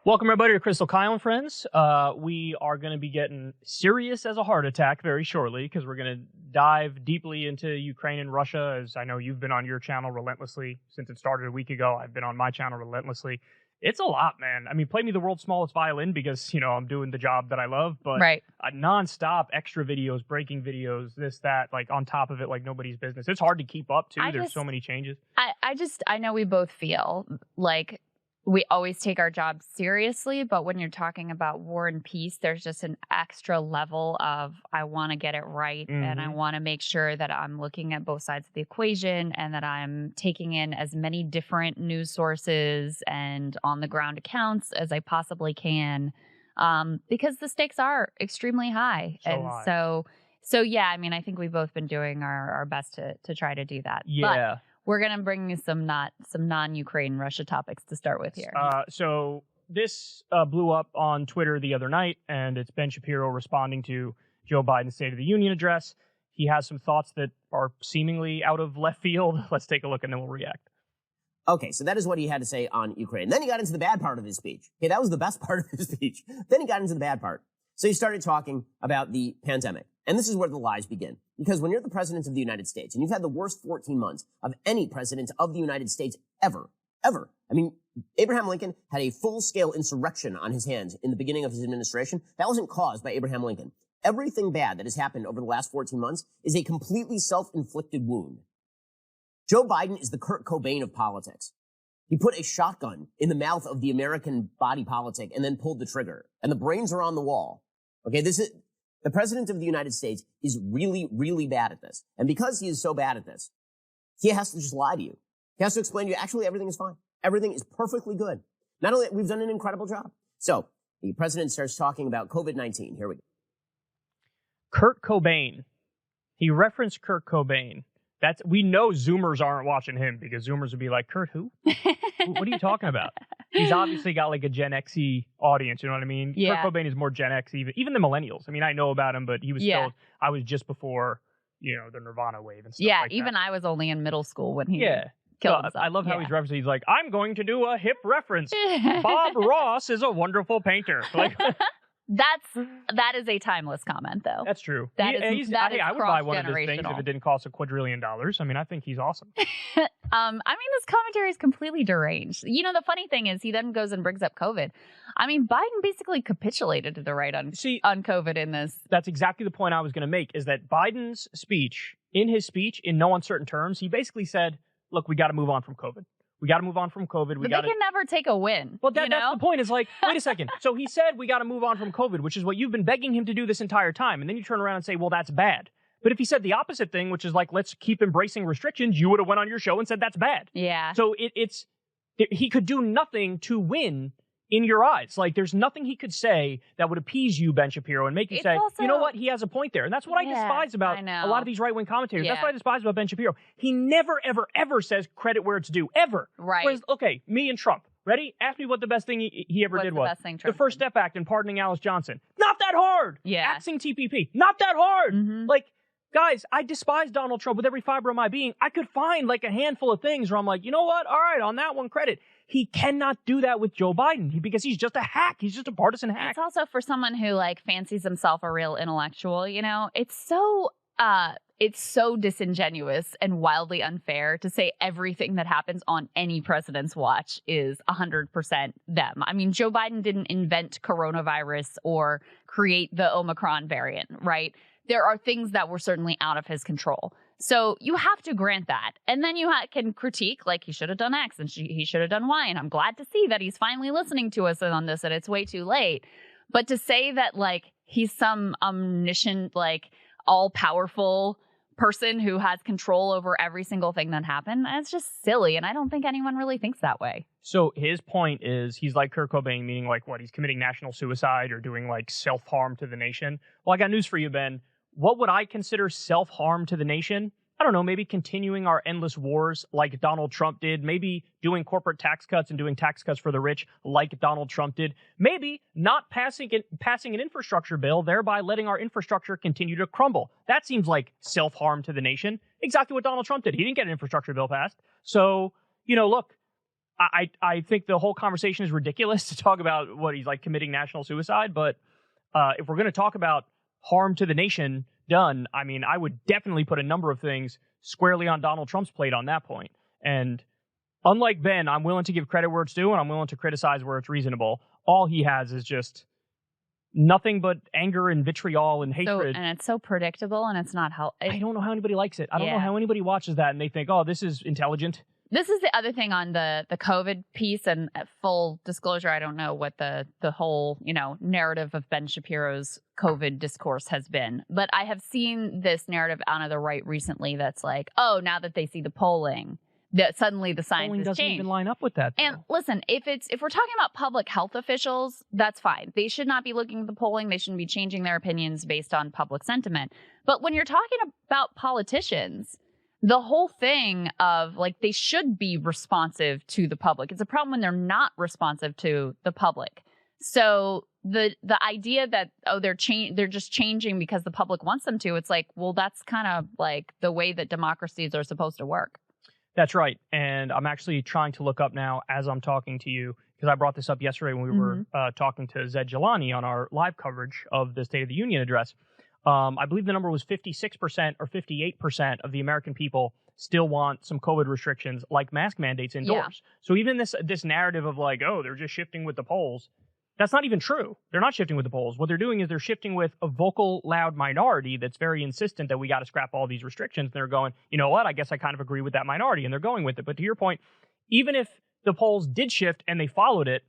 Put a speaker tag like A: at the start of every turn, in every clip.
A: Welcome, everybody, to Krystal, Kyle, and friends. We are going to be getting serious as a heart attack very shortly because we're going to dive deeply into Ukraine and Russia, as I know you've been on your channel relentlessly since it started a week ago. I've been on my channel relentlessly. It's a lot, man. I mean, play me the world's smallest violin because, you know, I'm doing the job that I love, but nonstop extra videos, breaking videos, this, that, like on top of it, like nobody's business. It's hard to keep up, too. There's so many changes.
B: I know we both feel like we always take our job seriously, but when you're talking about war and peace, there's just an extra level of I want to get it right, and I want to make sure that I'm looking at both sides of the equation and that I'm taking in as many different news sources and on-the-ground accounts as I possibly can, because the stakes are extremely high. So yeah, I mean, I think we've both been doing our best to try to do that.
A: Yeah.
B: But we're going to bring you some non-Ukraine Russia topics to start with here.
A: So this blew up on Twitter the other night, and it's Ben Shapiro responding to Joe Biden's State of the Union address. He has some thoughts that are seemingly out of left field. Let's take a look, and then we'll react.
C: Okay, so that is what he had to say on Ukraine. Then he got into the bad part of his speech. Okay, that was the best part of his speech. Then he got into the bad part. So he started talking about the pandemic. And this is where the lies begin. Because when you're the president of the United States, and you've had the worst 14 months of any president of the United States ever. I mean, Abraham Lincoln had a full-scale insurrection on his hands in the beginning of his administration. That wasn't caused by Abraham Lincoln. Everything bad that has happened over the last 14 months is a completely self-inflicted wound. Joe Biden is the Kurt Cobain of politics. He put a shotgun in the mouth of the American body politic and then pulled the trigger. And the brains are on the wall. Okay, the president of the United States is really, really bad at this. And because he is so bad at this, he has to just lie to you. He has to explain to you, actually, everything is fine. Everything is perfectly good. Not only that, we've done an incredible job. So the president starts talking about COVID-19. Here we go.
A: Kurt Cobain. He referenced Kurt Cobain. We know Zoomers aren't watching him because Zoomers would be like, Kurt who? What are you talking about? He's obviously got like a Gen X-y audience, you know what I mean?
B: Yeah.
A: Kurt Cobain is more Gen X, even the millennials. I mean, I know about him, but he was still, I was just before, you know, the Nirvana wave and stuff like that.
B: Yeah, even I was only in middle school when he killed himself. I
A: love how he's referencing, he's like, I'm going to do a hip reference. Bob Ross is a wonderful painter. Like,
B: that is a timeless comment, though.
A: That's true.
B: That is
A: I would buy one of his things if it didn't cost $1 quadrillion. I mean, I think he's awesome.
B: I mean, this commentary is completely deranged. You know, the funny thing is he then goes and brings up COVID. I mean, Biden basically capitulated to the right on COVID in this.
A: That's exactly the point I was going to make, is that Biden's speech, in no uncertain terms, he basically said, look, we got to move on from COVID. We got to move on from COVID.
B: But they can never take a win.
A: Well, that's the point. Is like, wait a second. So he said we got to move on from COVID, which is what you've been begging him to do this entire time. And then you turn around and say, well, that's bad. But if he said the opposite thing, which is like, let's keep embracing restrictions, you would have went on your show and said that's bad.
B: Yeah.
A: So he could do nothing to win in your eyes. Like, there's nothing he could say that would appease you, Ben Shapiro, and make you say, you know what, he has a point there. And that's what I despise about a lot of these right-wing commentators. That's what I despise about Ben Shapiro. He never, ever, ever says credit where it's due. Ever.
B: Right.
A: Whereas, okay, me and Trump. Ready? Ask me what the best thing he ever did was. The First Step Act and pardoning Alice Johnson. Not that hard.
B: Yeah.
A: Axing TPP. Not that hard. Like, guys, I despise Donald Trump with every fiber of my being. I could find like a handful of things where I'm like, you know what? All right, on that one, credit. He cannot do that with Joe Biden because he's just a hack. He's just a partisan hack.
B: It's also for someone who like fancies himself a real intellectual, you know, it's so disingenuous and wildly unfair to say everything that happens on any president's watch is 100% them. I mean, Joe Biden didn't invent coronavirus or create the Omicron variant, right? There are things that were certainly out of his control. So you have to grant that. And then you can critique, like, he should have done X and he should have done Y. And I'm glad to see that he's finally listening to us on this and it's way too late. But to say that, like, he's some omniscient, like, all-powerful person who has control over every single thing that happened, it's just silly. And I don't think anyone really thinks that way.
A: So his point is he's like Kurt Cobain, meaning like what? He's committing national suicide or doing like self-harm to the nation. Well, I got news for you, Ben. What would I consider self-harm to the nation? I don't know, maybe continuing our endless wars like Donald Trump did. Maybe doing corporate tax cuts and doing tax cuts for the rich like Donald Trump did. Maybe not passing an infrastructure bill, thereby letting our infrastructure continue to crumble. That seems like self-harm to the nation. Exactly what Donald Trump did. He didn't get an infrastructure bill passed. So, you know, look, I think the whole conversation is ridiculous to talk about what he's like committing national suicide. But if we're going to talk about harm to the nation done, I mean, I would definitely put a number of things squarely on Donald Trump's plate on that point. And unlike Ben, I'm willing to give credit where it's due, and I'm willing to criticize where it's reasonable. All he has is just nothing but anger and vitriol and hatred.
B: And it's so predictable, and it's not helpful.
A: I don't know how anybody likes it. I don't know how anybody watches that and they think, oh, this is intelligent.
B: This is the other thing on the COVID piece, and full disclosure, I don't know what the whole, narrative of Ben Shapiro's COVID discourse has been. But I have seen this narrative out of the right recently that's like, oh, now that they see the polling, that suddenly the science
A: polling
B: has
A: doesn't
B: changed.
A: Even line up with that. Though.
B: And listen, if we're talking about public health officials, that's fine. They should not be looking at the polling. They shouldn't be changing their opinions based on public sentiment. But when you're talking about politicians, the whole thing of they should be responsive to the public. It's a problem when they're not responsive to the public. So the idea that they're just changing because the public wants them to, it's like, well, that's kind of like the way that democracies are supposed to work.
A: That's right. And I'm actually trying to look up now as I'm talking to you, because I brought this up yesterday when we were talking to Zed Jelani on our live coverage of the State of the Union address. I believe the number was 56% or 58% of the American people still want some COVID restrictions like mask mandates indoors. Yeah. So even this narrative of oh, they're just shifting with the polls, that's not even true. They're not shifting with the polls. What they're doing is they're shifting with a vocal, loud minority that's very insistent that we got to scrap all these restrictions. And they're going, you know what, I guess I kind of agree with that minority, and they're going with it. But to your point, even if the polls did shift and they followed it,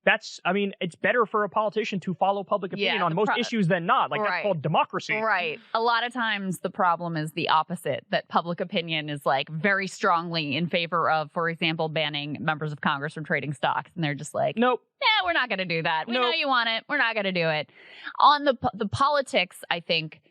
A: it's better for a politician to follow public opinion on most issues than not. That's called democracy.
B: Right. A lot of times the problem is the opposite, that public opinion is very strongly in favor of, for example, banning members of Congress from trading stocks. And they're just like,
A: nope.
B: Yeah, we're not going to do that. We know you want it. We're not going to do it. On the politics, I think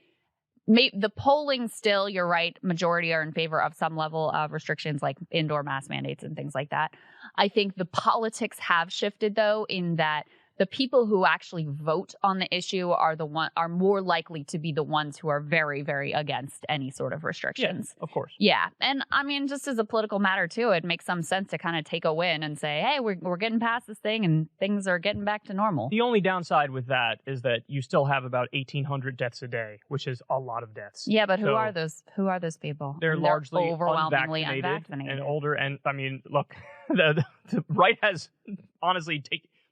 B: the polling still, you're right, majority are in favor of some level of restrictions like indoor mask mandates and things like that. I think the politics have shifted, though, in that the people who actually vote on the issue are more likely to be the ones who are very, very against any sort of restrictions.
A: Yeah, of course.
B: Yeah. And just as a political matter, too, it makes some sense to kind of take a win and say, hey, we're getting past this thing and things are getting back to normal.
A: The only downside with that is that you still have about 1,800 deaths a day, which is a lot of deaths.
B: Yeah, but who are those people?
A: They're largely
B: overwhelmingly
A: unvaccinated and older. And look, the right has honestly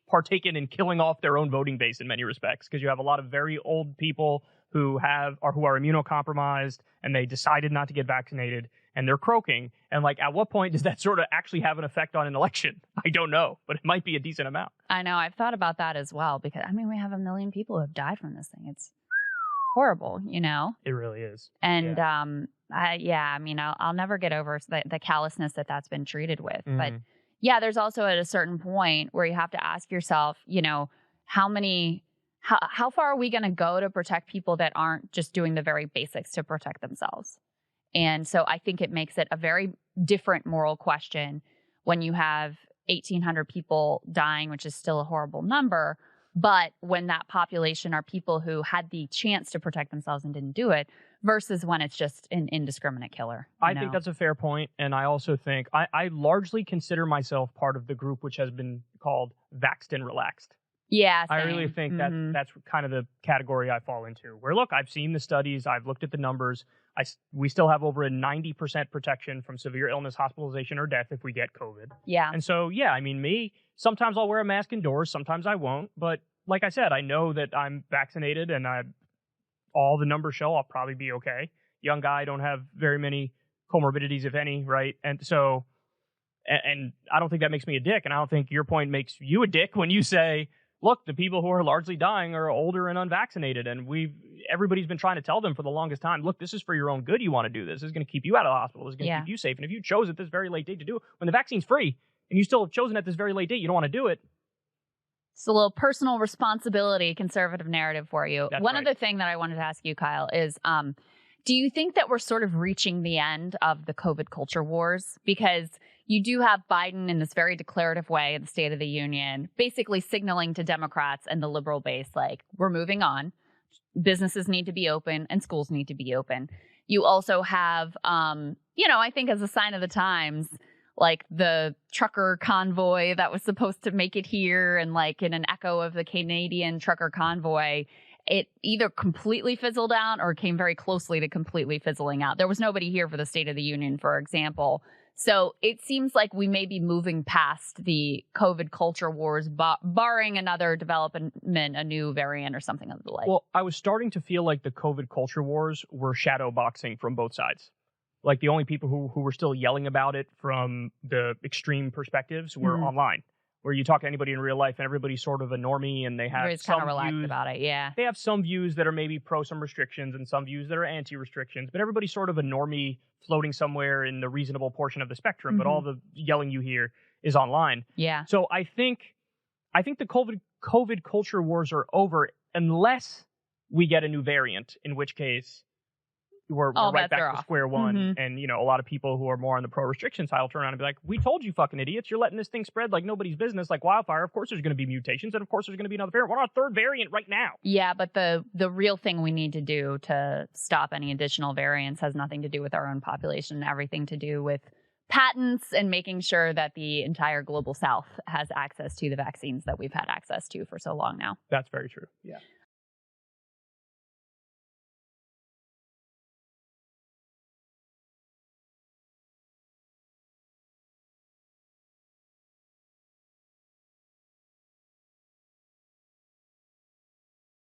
A: partaken in killing off their own voting base in many respects, because you have a lot of very old people who are immunocompromised and they decided not to get vaccinated and they're croaking. And at what point does that sort of actually have an effect on an election? I don't know, but it might be a decent amount.
B: I know. I've thought about that as well, because we have 1 million people who have died from this thing. It's horrible,
A: It really is.
B: And I'll never get over the callousness that's been treated with. But yeah, there's also at a certain point where you have to ask yourself, how far are we going to go to protect people that aren't just doing the very basics to protect themselves? And so I think it makes it a very different moral question when you have 1,800 people dying, which is still a horrible number. But when that population are people who had the chance to protect themselves and didn't do it, versus when it's just an indiscriminate killer.
A: I think that's a fair point. And I also think I largely consider myself part of the group which has been called vaxxed and relaxed.
B: Yeah, same.
A: I really think that's kind of the category I fall into. Where, look, I've seen the studies. I've looked at the numbers. We still have over a 90% protection from severe illness, hospitalization, or death if we get COVID.
B: Yeah.
A: And so, me, sometimes I'll wear a mask indoors. Sometimes I won't. But like I said, I know that I'm vaccinated and all the numbers show I'll probably be okay. Young guy, don't have very many comorbidities, if any, right? And so, and I don't think that makes me a dick, and I don't think your point makes you a dick when you say, look, the people who are largely dying are older and unvaccinated, and everybody's been trying to tell them for the longest time, look, this is for your own good you want to do this. This is going to keep you out of the hospital. This is going to keep you safe. And if you chose at this very late date to do it, when the vaccine's free, and you still have chosen at this very late date, you don't want to do it.
B: It's a little personal responsibility, conservative narrative for you.
A: That's
B: One
A: right.
B: other thing that I wanted to ask you, Kyle, is do you think that we're sort of reaching the end of the COVID culture wars? Because you do have Biden in this very declarative way in the State of the Union, basically signaling to Democrats and the liberal base, we're moving on. Businesses need to be open and schools need to be open. You also have, I think as a sign of the times, like the trucker convoy that was supposed to make it here, and like in an echo of the Canadian trucker convoy, it either completely fizzled out or came very closely to completely fizzling out. There was nobody here for the State of the Union, for example. So it seems like we may be moving past the COVID culture wars, barring another development, a new variant or something of the like.
A: Well, I was starting to feel like the COVID culture wars were shadow boxing from both sides. Like the only people who were still yelling about it from the extreme perspectives were online, where you talk to anybody in real life and everybody's sort of a normie and they have
B: Everybody's
A: some
B: kind of relaxed
A: views
B: about it, yeah.
A: They have some views that are maybe pro some restrictions and some views that are anti-restrictions, but everybody's sort of a normie floating somewhere in the reasonable portion of the spectrum, but all the yelling you hear is online.
B: Yeah.
A: So I think the COVID culture wars are over unless we get a new variant, in which case we're right back to square one. And, you know, a lot of people who are more on the pro-restriction side will turn around and be like, we told you fucking idiots, you're letting this thing spread like nobody's business, like wildfire. Of course there's going to be mutations, and of course there's going to be another variant. We're on a third variant right now.
B: Yeah, but the real thing we need to do to stop any additional variants has nothing to do with our own population, everything to do with patents and making sure that the entire global south has access to the vaccines that we've had access to for so long now.
A: That's very true. Yeah.